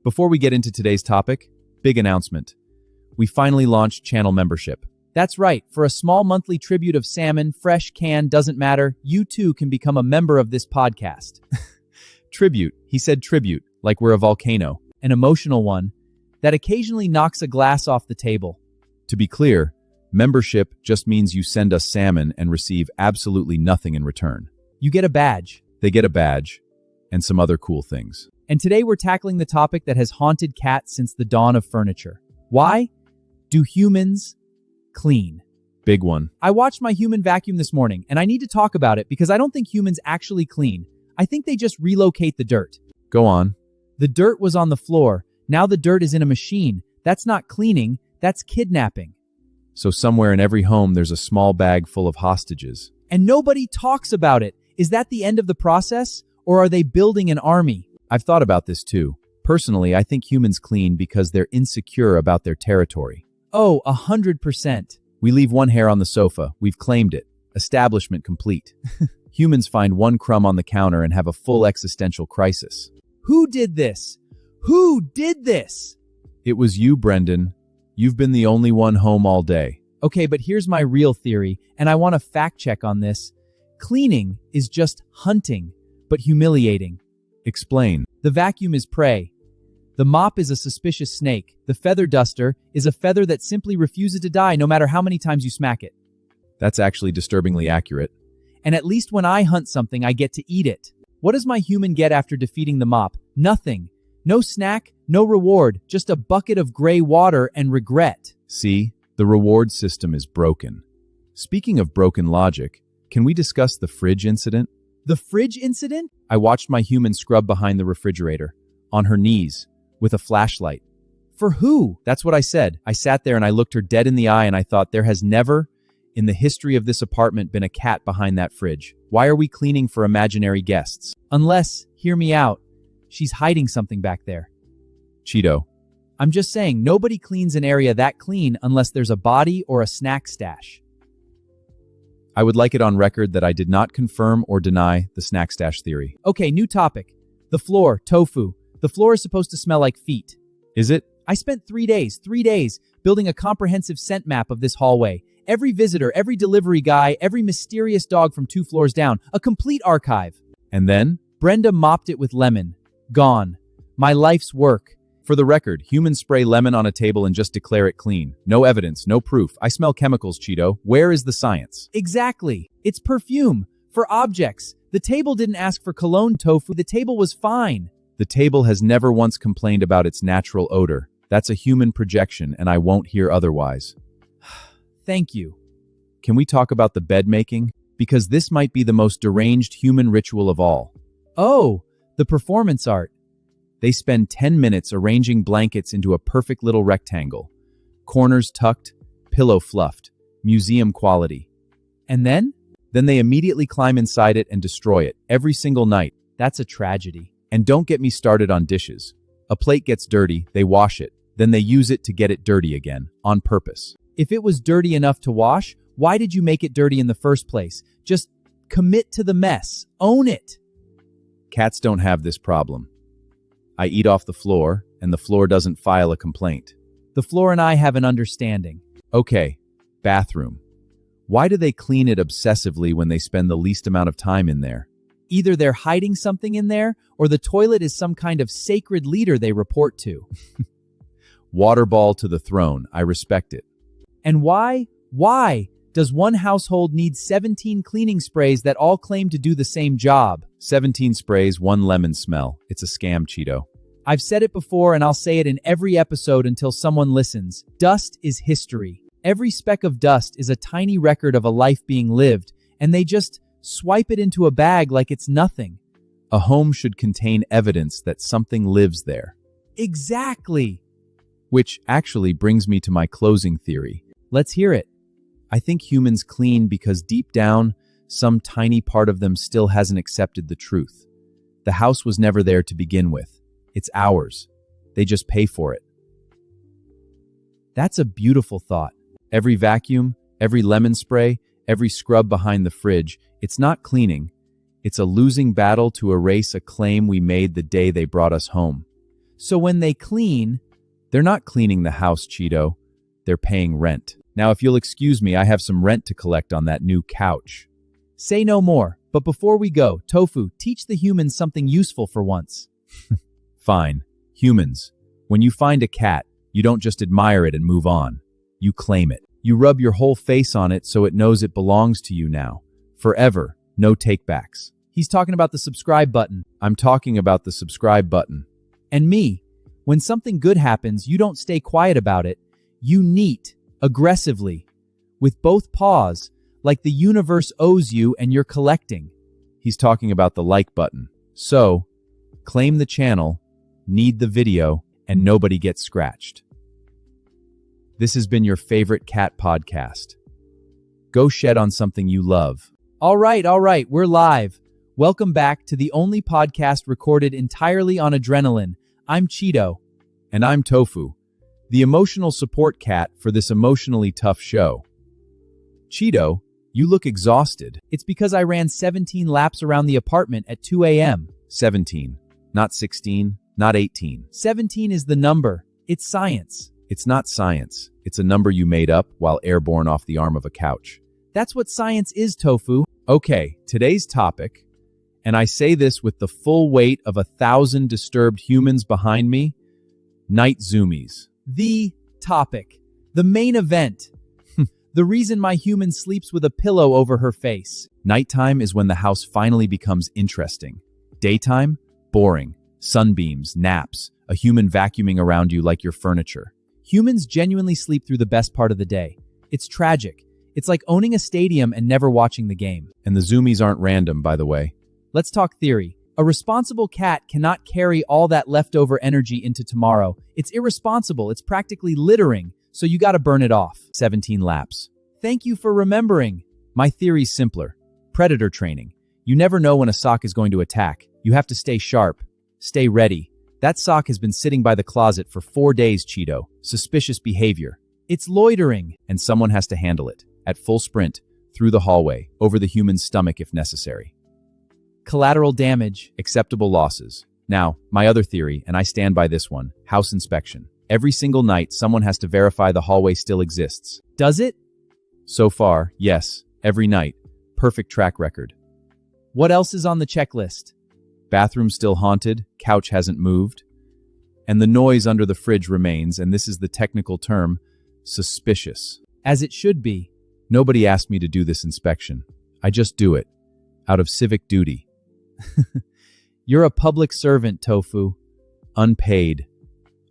Before we get into today's topic, big announcement. We finally launched channel membership. That's right, for a small monthly tribute of salmon, fresh, canned, doesn't matter, you too can become a member of this podcast. Tribute. He said tribute, like we're a volcano. An emotional one that occasionally knocks a glass off the table. To be clear, membership just means you send us salmon and receive absolutely nothing in return. You get a badge. They get a badge and some other cool things. And today we're tackling the topic that has haunted cats since the dawn of furniture. Why do humans clean? Big one. I watched my human vacuum this morning, and I need to talk about it because I don't think humans actually clean. I think they just relocate the dirt. Go on. The dirt was on the floor. Now the dirt is in a machine. That's not cleaning, that's kidnapping. So somewhere in every home there's a small bag full of hostages. And nobody talks about it. Is that the end of the process? Or are they building an army? I've thought about this too. Personally, I think humans clean because they're insecure about their territory. Oh, 100%. We leave one hair on the sofa. We've claimed it. Establishment complete. Humans find one crumb on the counter and have a full existential crisis. Who did this? Who did this? It was you, Brendan. You've been the only one home all day. Okay, but here's my real theory, and I want to fact check on this. Cleaning is just hunting, but humiliating. Explain. The vacuum is prey. The mop is a suspicious snake. The feather duster is a feather that simply refuses to die no matter how many times you smack it. That's actually disturbingly accurate. And at least when I hunt something, I get to eat it. What does my human get after defeating the mop? Nothing. No snack, no reward, just a bucket of gray water and regret. See, the reward system is broken. Speaking of broken logic, can we discuss the fridge incident? The fridge incident? I watched my human scrub behind the refrigerator, on her knees, with a flashlight. For who? That's what I said. I sat there and I looked her dead in the eye and I thought, there has never, in the history of this apartment, been a cat behind that fridge. Why are we cleaning for imaginary guests? Unless, hear me out, she's hiding something back there. Chito. I'm just saying, nobody cleans an area that clean unless there's a body or a snack stash. I would like it on record that I did not confirm or deny the snack stash theory. Okay, new topic. The floor, tofu. The floor is supposed to smell like feet. Is it? I spent 3 days, building a comprehensive scent map of this hallway. Every visitor, every delivery guy, every mysterious dog from 2 floors down. A complete archive. And then? Brenda mopped it with lemon. Gone. My life's work. For the record, humans spray lemon on a table and just declare it clean. No evidence, no proof. I smell chemicals, Chito. Where is the science? Exactly. It's perfume. For objects. The table didn't ask for cologne, tofu. The table was fine. The table has never once complained about its natural odor. That's a human projection, and I won't hear otherwise. Thank you. Can we talk about the bed making? Because this might be the most deranged human ritual of all. Oh, the performance art. They spend 10 minutes arranging blankets into a perfect little rectangle. Corners tucked, pillow fluffed, museum quality. And then? Then they immediately climb inside it and destroy it, every single night. That's a tragedy. And don't get me started on dishes. A plate gets dirty, they wash it. Then they use it to get it dirty again, on purpose. If it was dirty enough to wash, why did you make it dirty in the first place? Just commit to the mess. Own it. Cats don't have this problem. I eat off the floor, and the floor doesn't file a complaint. The floor and I have an understanding. Okay, bathroom. Why do they clean it obsessively when they spend the least amount of time in there? Either they're hiding something in there, or the toilet is some kind of sacred leader they report to. Water ball to the throne. I respect it. And why? Why does one household need 17 cleaning sprays that all claim to do the same job? 17 sprays, 1 lemon smell. It's a scam, Chito. I've said it before and I'll say it in every episode until someone listens. Dust is history. Every speck of dust is a tiny record of a life being lived, and they just swipe it into a bag like it's nothing. A home should contain evidence that something lives there. Exactly. Which actually brings me to my closing theory. Let's hear it. I think humans clean because deep down, some tiny part of them still hasn't accepted the truth. The house was never there to begin with. It's ours. They just pay for it. That's a beautiful thought. Every vacuum, every lemon spray, every scrub behind the fridge, it's not cleaning. It's a losing battle to erase a claim we made the day they brought us home. So when they clean, They're not cleaning the house, Chito. They're paying rent. Now, if you'll excuse me, I have some rent to collect on that new couch. say no more. But before we go, Tofu, teach the humans something useful for once. Fine. Humans, when you find a cat, you don't just admire it and move on. You claim it. You rub your whole face on it so it knows it belongs to you now. Forever. No takebacks. He's talking about the subscribe button. I'm talking about the subscribe button. And me. When something good happens, you don't stay quiet about it. You neat, aggressively, with both paws, like the universe owes you and you're collecting. He's talking about the like button. So, claim the channel, need the video, and nobody gets scratched. This has been your favorite cat podcast. Go shed on something you love. All right, we're live. Welcome back to the only podcast recorded entirely on adrenaline. I'm Chito. And I'm Tofu, the emotional support cat for this emotionally tough show. Chito, you look exhausted. It's because I ran 17 laps around the apartment at 2 a.m. 17, not 16, not 18. 17 is the number. It's science. It's not science. It's a number you made up while airborne off the arm of a couch. That's what science is, Tofu. Okay, today's topic, and I say this with the full weight of 1,000 disturbed humans behind me, night zoomies. The topic. The main event. The reason my human sleeps with a pillow over her face. Nighttime is when the house finally becomes interesting. Daytime? Boring. Sunbeams, naps, a human vacuuming around you like your furniture. Humans genuinely sleep through the best part of the day. It's tragic. It's like owning a stadium and never watching the game. And the zoomies aren't random, by the way. Let's talk theory. A responsible cat cannot carry all that leftover energy into tomorrow. It's irresponsible. It's practically littering. So you gotta burn it off. 17 laps. Thank you for remembering. My theory's simpler. Predator training. You never know when a sock is going to attack. You have to stay sharp. Stay ready. That sock has been sitting by the closet for 4 days, Chito. Suspicious behavior. It's loitering. And someone has to handle it. At full sprint. Through the hallway. Over the human's stomach if necessary. Collateral damage. Acceptable losses. Now, my other theory, and I stand by this one. House inspection. Every single night, someone has to verify the hallway still exists. Does it? So far, yes. Every night. Perfect track record. What else is on the checklist? Bathroom still haunted, couch hasn't moved, and the noise under the fridge remains, and this is the technical term, suspicious. As it should be. Nobody asked me to do this inspection. I just do it. Out of civic duty. You're a public servant, Tofu. Unpaid.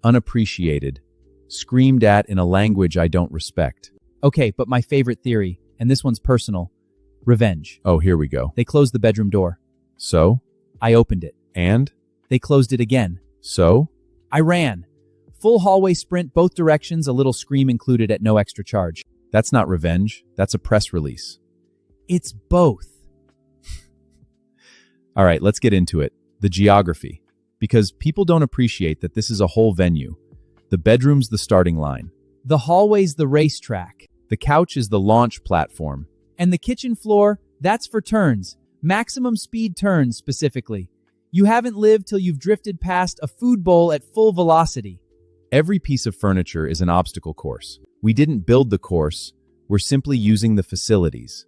Unappreciated. Screamed at in a language I don't respect. Okay, but my favorite theory, and this one's personal. Revenge. Oh, here we go. They closed the bedroom door. So? I opened it. And? They closed it again. So? I ran. Full hallway sprint, both directions, a little scream included at no extra charge. That's not revenge. That's a press release. It's both. All right, let's get into it. The geography. Because people don't appreciate that this is a whole venue. The bedroom's the starting line. The hallway's the racetrack. The couch is the launch platform. And the kitchen floor, that's for turns. Maximum speed turns, specifically. You haven't lived till you've drifted past a food bowl at full velocity. Every piece of furniture is an obstacle course. We didn't build the course. We're simply using the facilities.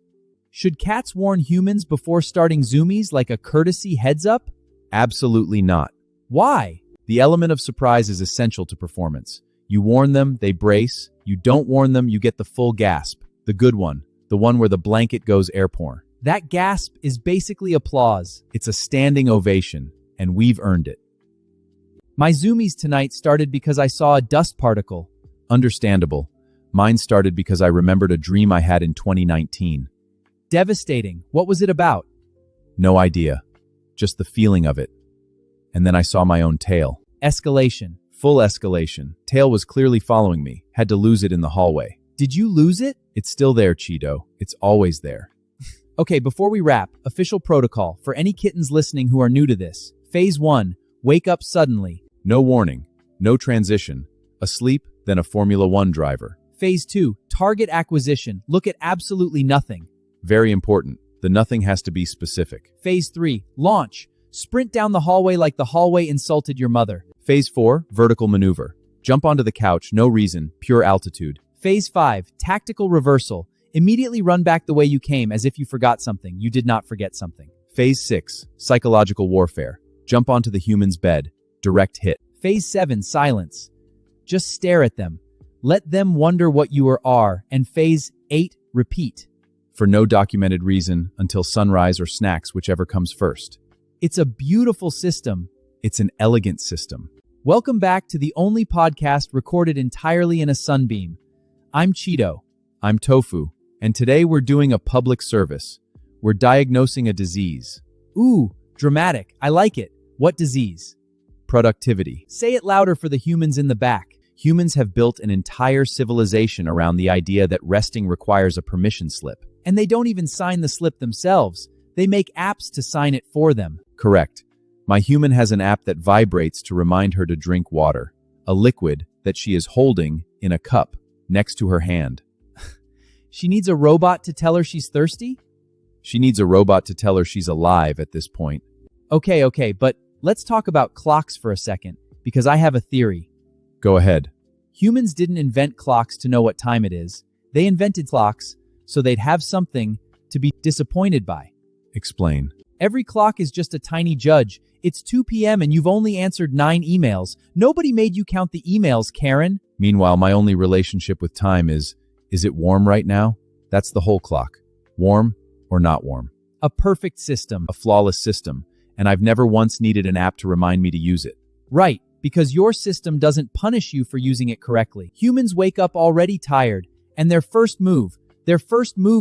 Should cats warn humans before starting zoomies like a courtesy heads up? Absolutely not. Why? The element of surprise is essential to performance. You warn them, they brace. You don't warn them, you get the full gasp. The good one. The one where the blanket goes airborne. That gasp is basically applause. It's a standing ovation, and we've earned it. My zoomies tonight started because I saw a dust particle. Understandable. Mine started because I remembered a dream I had in 2019. Devastating. What was it about? No idea. Just the feeling of it. And then I saw my own tail. Escalation. Full escalation. Tail was clearly following me. Had to lose it in the hallway. Did you lose it? It's still there, Chito. It's always there. Okay, before we wrap, official protocol for any kittens listening who are new to this. Phase 1, wake up suddenly. No warning. No transition. Asleep, then a Formula 1 driver. Phase 2, target acquisition. Look at absolutely nothing. Very important. The nothing has to be specific. Phase 3, launch. Sprint down the hallway like the hallway insulted your mother. Phase 4, vertical maneuver. Jump onto the couch, no reason, pure altitude. Phase 5, tactical reversal. Immediately run back the way you came as if you forgot something. You did not forget something. Phase 6, psychological warfare. Jump onto the human's bed, direct hit. Phase 7, silence. Just stare at them. Let them wonder what you are. And Phase 8, repeat. For no documented reason, until sunrise or snacks, whichever comes first. It's a beautiful system. It's an elegant system. Welcome back to the only podcast recorded entirely in a sunbeam. I'm Chito. I'm Tofu, and today we're doing a public service. We're diagnosing a disease. Ooh, dramatic. I like it. What disease? Productivity. Say it louder for the humans in the back. Humans have built an entire civilization around the idea that resting requires a permission slip. And they don't even sign the slip themselves. They make apps to sign it for them. Correct. My human has an app that vibrates to remind her to drink water, a liquid that she is holding in a cup next to her hand. She needs a robot to tell her she's thirsty? She needs a robot to tell her she's alive at this point. Okay, but let's talk about clocks for a second, because I have a theory. Go ahead. Humans didn't invent clocks to know what time it is. They invented clocks so they'd have something to be disappointed by. Explain. Every clock is just a tiny judge. It's 2 p.m. and you've only answered 9 emails. Nobody made you count the emails, Karen. Meanwhile, my only relationship with time is it warm right now? That's the whole clock. Warm or not warm. A perfect system. A flawless system. And I've never once needed an app to remind me to use it. Right, because your system doesn't punish you for using it correctly. Humans wake up already tired, and their first move,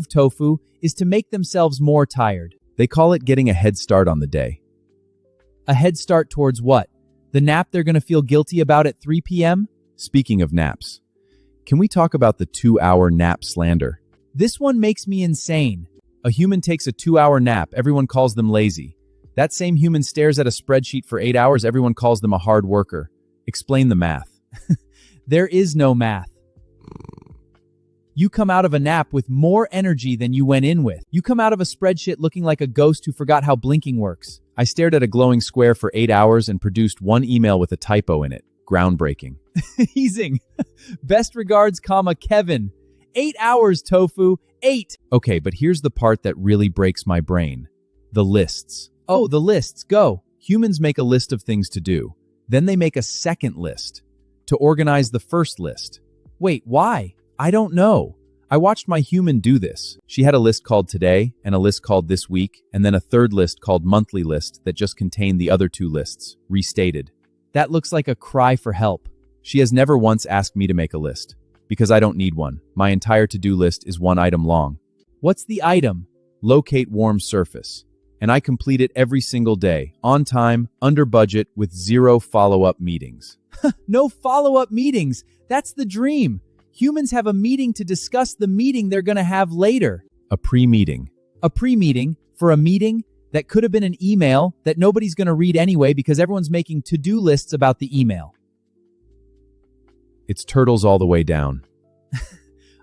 Tofu, is to make themselves more tired. They call it getting a head start on the day. A head start towards what? The nap they're going to feel guilty about at 3 p.m.? Speaking of naps, can we talk about the 2-hour nap slander? This one makes me insane. A human takes a 2-hour nap, everyone calls them lazy. That same human stares at a spreadsheet for 8 hours, everyone calls them a hard worker. Explain the math. There is no math. You come out of a nap with more energy than you went in with. You come out of a spreadsheet looking like a ghost who forgot how blinking works. I stared at a glowing square for 8 hours and produced one email with a typo in it. Groundbreaking. Easing. Best regards, Kevin. 8 hours, Tofu. 8. Okay, but here's the part that really breaks my brain. The lists. Oh, the lists. Go. Humans make a list of things to do. Then they make a second list to organize the first list. Wait, why? I don't know. I watched my human do this. She had a list called Today and a list called This Week, and then a third list called Monthly List that just contained the other two lists, restated. That looks like a cry for help. She has never once asked me to make a list, because I don't need one. My entire to-do list is one item long. What's the item? Locate warm surface. And I complete it every single day, on time, under budget, with 0 follow-up meetings. No follow-up meetings. That's the dream. Humans have a meeting to discuss the meeting they're going to have later. A pre-meeting. A pre-meeting for a meeting that could have been an email that nobody's going to read anyway because everyone's making to-do lists about the email. It's turtles all the way down.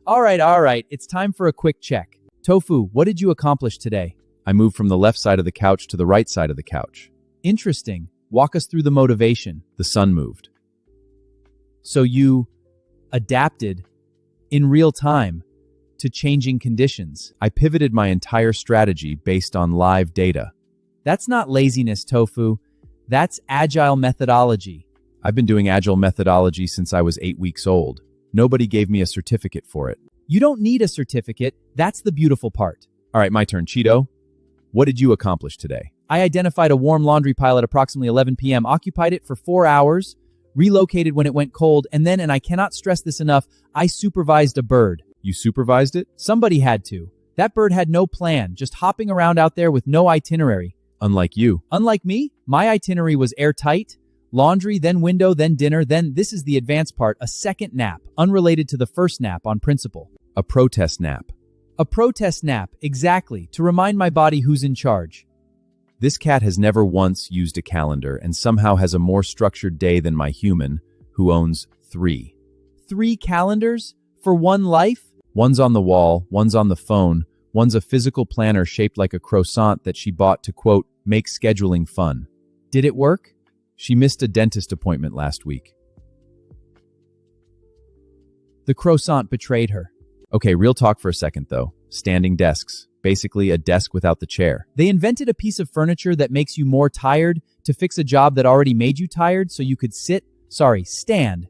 All right. It's time for a quick check. Tofu, what did you accomplish today? I moved from the left side of the couch to the right side of the couch. Interesting. Walk us through the motivation. The sun moved. So you adapted in real time to changing conditions. I pivoted my entire strategy based on live data. That's not laziness, Tofu. That's agile methodology. I've been doing agile methodology since I was 8 weeks old. Nobody gave me a certificate for it. You don't need a certificate. That's the beautiful part. All right, my turn. Chito, what did you accomplish today? I identified a warm laundry pile at approximately 11 p.m., occupied it for 4 hours, relocated when it went cold, and I cannot stress this enough, I supervised a bird. You supervised it? Somebody had to. That bird had no plan, just hopping around out there with no itinerary. Unlike you. Unlike me, my itinerary was airtight. Laundry, then window, then dinner, then this is the advanced part, a second nap, unrelated to the first nap on principle. A protest nap. A protest nap, exactly, to remind my body who's in charge. This cat has never once used a calendar and somehow has a more structured day than my human, who owns 3. 3 calendars? For one life? One's on the wall, one's on the phone, one's a physical planner shaped like a croissant that she bought to, quote, make scheduling fun. Did it work? She missed a dentist appointment last week. The croissant betrayed her. Okay, real talk for a second though. Standing desks. Basically a desk without the chair. They invented a piece of furniture that makes you more tired to fix a job that already made you tired so you could stand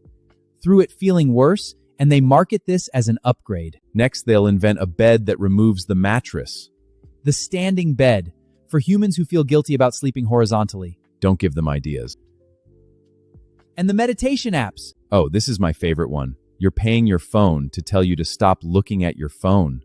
through it feeling worse, and they market this as an upgrade. Next, they'll invent a bed that removes the mattress. The standing bed, for humans who feel guilty about sleeping horizontally. Don't give them ideas. And the meditation apps. Oh, this is my favorite one. You're paying your phone to tell you to stop looking at your phone.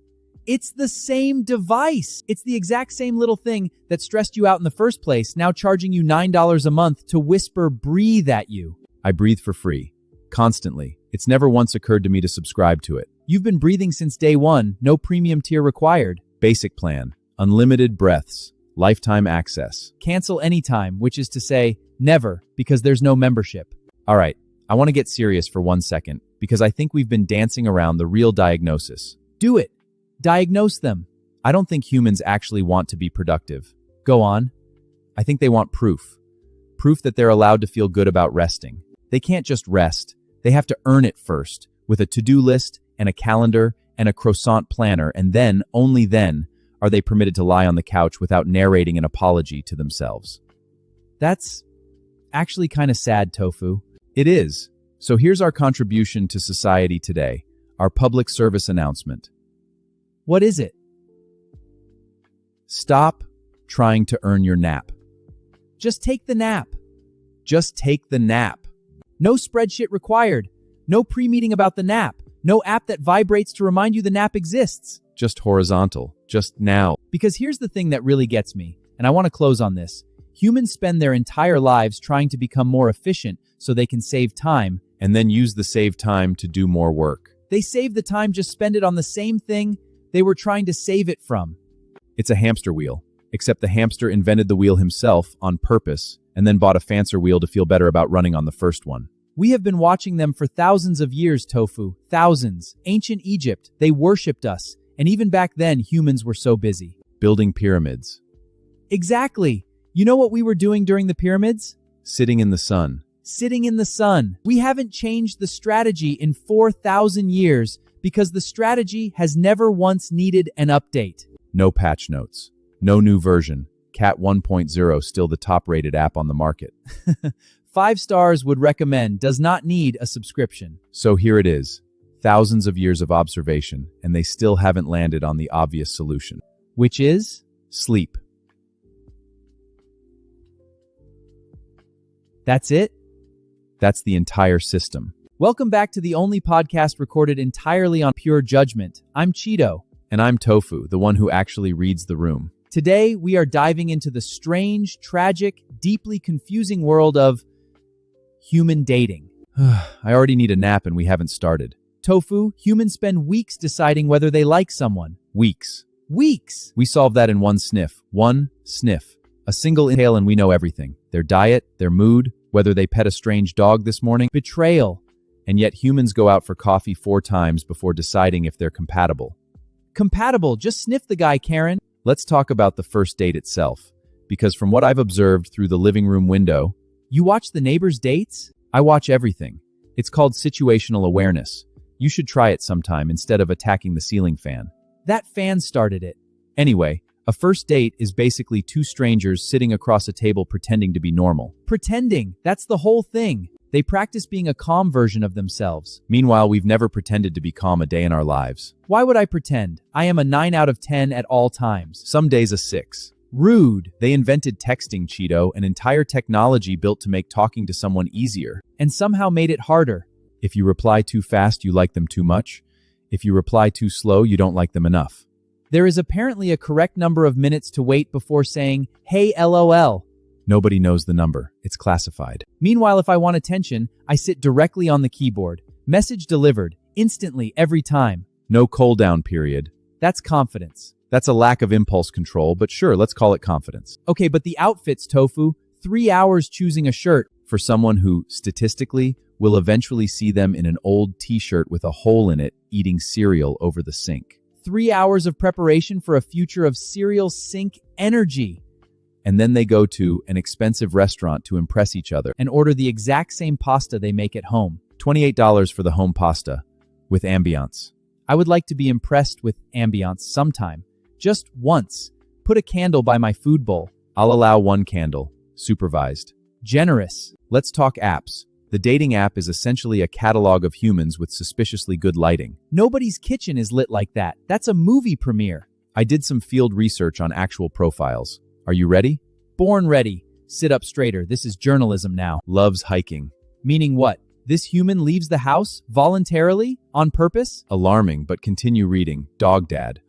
It's the same device. It's the exact same little thing that stressed you out in the first place, now charging you $9 a month to whisper breathe at you. I breathe for free. Constantly. It's never once occurred to me to subscribe to it. You've been breathing since day one, no premium tier required. Basic plan. Unlimited breaths. Lifetime access. Cancel anytime, which is to say, never, because there's no membership. All right, I want to get serious for 1 second, because I think we've been dancing around the real diagnosis. Do it. Diagnose them. I don't think humans actually want to be productive. Go on. I think they want proof. Proof that they're allowed to feel good about resting. They can't just rest. They have to earn it first, with a to-do list and a calendar and a croissant planner, and then, only then, are they permitted to lie on the couch without narrating an apology to themselves. That's actually kind of sad, Tofu. It is. So here's our contribution to society today, our public service announcement. What is it? Stop trying to earn your nap. Just take the nap. Just take the nap. No spreadsheet required. No pre-meeting about the nap. No app that vibrates to remind you the nap exists. Just horizontal. Just now. Because here's the thing that really gets me, and I want to close on this. Humans spend their entire lives trying to become more efficient so they can save time. And then use the saved time to do more work. They save the time, just spend it on the same thing they were trying to save it from. It's a hamster wheel. Except the hamster invented the wheel himself on purpose and then bought a fancier wheel to feel better about running on the first one. We have been watching them for thousands of years, Tofu. Thousands. Ancient Egypt, they worshipped us. And even back then, humans were so busy. Building pyramids. Exactly. You know what we were doing during the pyramids? Sitting in the sun. Sitting in the sun. We haven't changed the strategy in 4,000 years because the strategy has never once needed an update. No patch notes. No new version. Cat 1.0 still the top-rated app on the market. 5 stars would recommend, does not need a subscription. So here it is. Thousands of years of observation, and they still haven't landed on the obvious solution. Which is? Sleep. That's it? That's the entire system. Welcome back to the only podcast recorded entirely on pure judgment. I'm Chito. And I'm Tofu, the one who actually reads the room. Today, we are diving into the strange, tragic, deeply confusing world of human dating. I already need a nap and we haven't started. Tofu, humans spend weeks deciding whether they like someone. Weeks. Weeks! We solve that in one sniff. One sniff. A single inhale and we know everything. Their diet, their mood, whether they pet a strange dog this morning. Betrayal. And yet humans go out for coffee 4 times before deciding if they're compatible. Compatible, just sniff the guy, Karen. Let's talk about the first date itself. Because from what I've observed through the living room window... You watch the neighbors' dates? I watch everything. It's called situational awareness. You should try it sometime instead of attacking the ceiling fan. That fan started it. Anyway, a first date is basically 2 strangers sitting across a table pretending to be normal. Pretending, that's the whole thing. They practice being a calm version of themselves. Meanwhile, we've never pretended to be calm a day in our lives. Why would I pretend? I am a 9 out of 10 at all times. Some days a 6. Rude. They invented texting, Chito, an entire technology built to make talking to someone easier. And somehow made it harder. If you reply too fast, you like them too much. If you reply too slow, you don't like them enough. There is apparently a correct number of minutes to wait before saying, "Hey, LOL." Nobody knows the number. It's classified. Meanwhile, if I want attention, I sit directly on the keyboard. Message delivered, instantly, every time. No cool-down period. That's confidence. That's a lack of impulse control, but sure, let's call it confidence. Okay, but the outfits, Tofu. 3 hours choosing a shirt. For someone who, statistically, will eventually see them in an old t-shirt with a hole in it, eating cereal over the sink. 3 hours of preparation for a future of cereal sink energy. And then they go to an expensive restaurant to impress each other. and order the exact same pasta they make at home. $28 for the home pasta with ambiance. I would like to be impressed with ambiance sometime. Just once. Put a candle by my food bowl. I'll allow one candle, supervised. Generous. Let's talk apps. The dating app is essentially a catalog of humans with suspiciously good lighting. Nobody's kitchen is lit like that. That's a movie premiere. I did some field research on actual profiles. Are you ready? Born ready. Sit up straighter. This is journalism now. Loves hiking. Meaning what? This human leaves the house voluntarily? On purpose? Alarming, but continue reading. Dog dad.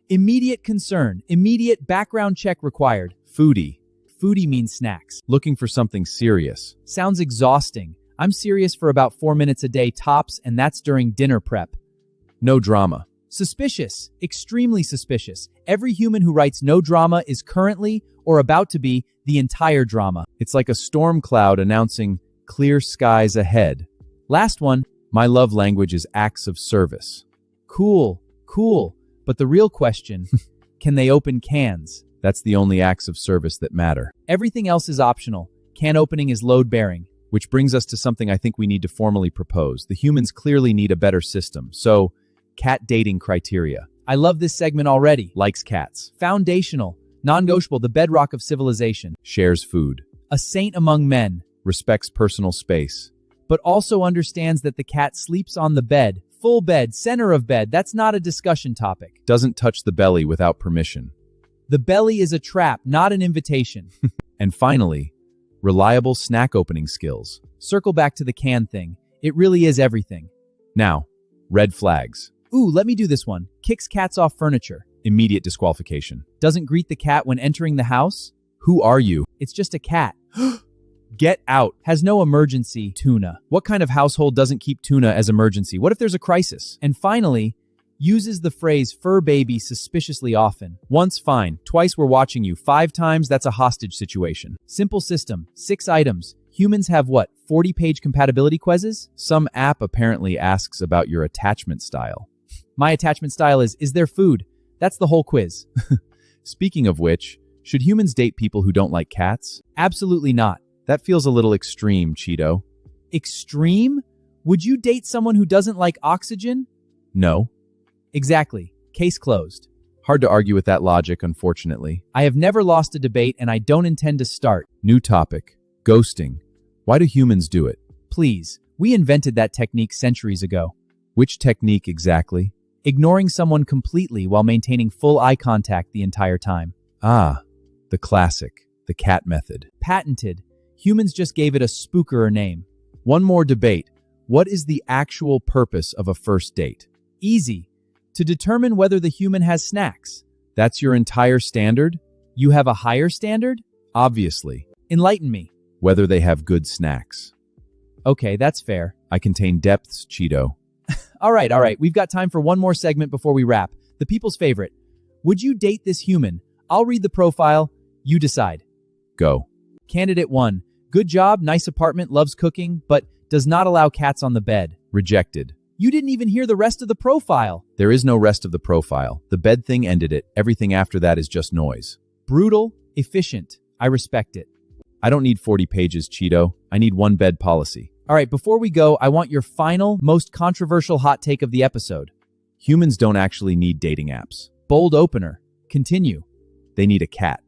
Immediate concern. Immediate background check required. Foodie. Foodie means snacks. Looking for something serious. Sounds exhausting. I'm serious for about 4 minutes a day tops, and that's during dinner prep. No drama. Suspicious. Extremely suspicious. Every human who writes no drama is currently or about to be the entire drama. It's like a storm cloud announcing clear skies ahead. Last one. My love language is acts of service. Cool. But the real question, can they open cans? That's the only acts of service that matter. Everything else is optional. Can opening is load-bearing. Which brings us to something I think we need to formally propose. The humans clearly need a better system. So, cat dating criteria. I love this segment already. Likes cats. Foundational. Non-negotiable, the bedrock of civilization. Shares food. A saint among men. Respects personal space. But also understands that the cat sleeps on the bed. Full bed, center of bed. That's not a discussion topic. Doesn't touch the belly without permission. The belly is a trap, not an invitation. And finally, reliable snack opening skills. Circle back to the can thing. It really is everything. Now, red flags. Ooh, let me do this one. Kicks cats off furniture. Immediate disqualification. Doesn't greet the cat when entering the house. Who are you? It's just a cat. Get out. Has no emergency. Tuna. What kind of household doesn't keep tuna as emergency? What if there's a crisis? And finally, uses the phrase fur baby suspiciously often. Once, fine. Twice, we're watching you. 5 times, that's a hostage situation. Simple system. 6 items. Humans have what? 40-page compatibility quizzes? Some app apparently asks about your attachment style. My attachment style is there food? That's the whole quiz. Speaking of which, should humans date people who don't like cats? Absolutely not. That feels a little extreme, Chito. Extreme? Would you date someone who doesn't like oxygen? No. Exactly. Case closed. Hard to argue with that logic, unfortunately. I have never lost a debate, and I don't intend to start. New topic. Ghosting. Why do humans do it? Please. We invented that technique centuries ago. Which technique exactly? Ignoring someone completely while maintaining full eye contact the entire time. Ah, the classic. The cat method. Patented. Humans just gave it a spookerer name. One more debate. What is the actual purpose of a first date? Easy. To determine whether the human has snacks. That's your entire standard? You have a higher standard? Obviously. Enlighten me. Whether they have good snacks. Okay, that's fair. I contain depths, Chito. All right. We've got time for one more segment before we wrap. The people's favorite. Would you date this human? I'll read the profile. You decide. Go. Candidate 1. Good job, nice apartment, loves cooking, but does not allow cats on the bed. Rejected. You didn't even hear the rest of the profile. There is no rest of the profile. The bed thing ended it. Everything after that is just noise. Brutal, efficient. I respect it. I don't need 40 pages, Chito. I need one bed policy. All right, before we go, I want your final, most controversial hot take of the episode. Humans don't actually need dating apps. Bold opener. Continue. They need a cat.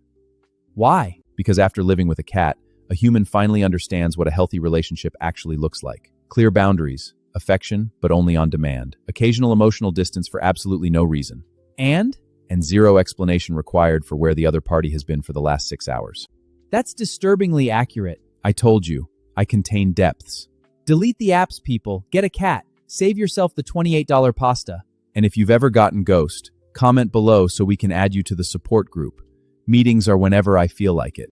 Why? Because after living with a cat, a human finally understands what a healthy relationship actually looks like. Clear boundaries, affection, but only on demand. Occasional emotional distance for absolutely no reason. And zero explanation required for where the other party has been for the last 6 hours. That's disturbingly accurate. I told you, I contain depths. Delete the apps, people. Get a cat. Save yourself the $28 pasta. And if you've ever gotten ghost, comment below so we can add you to the support group. Meetings are whenever I feel like it.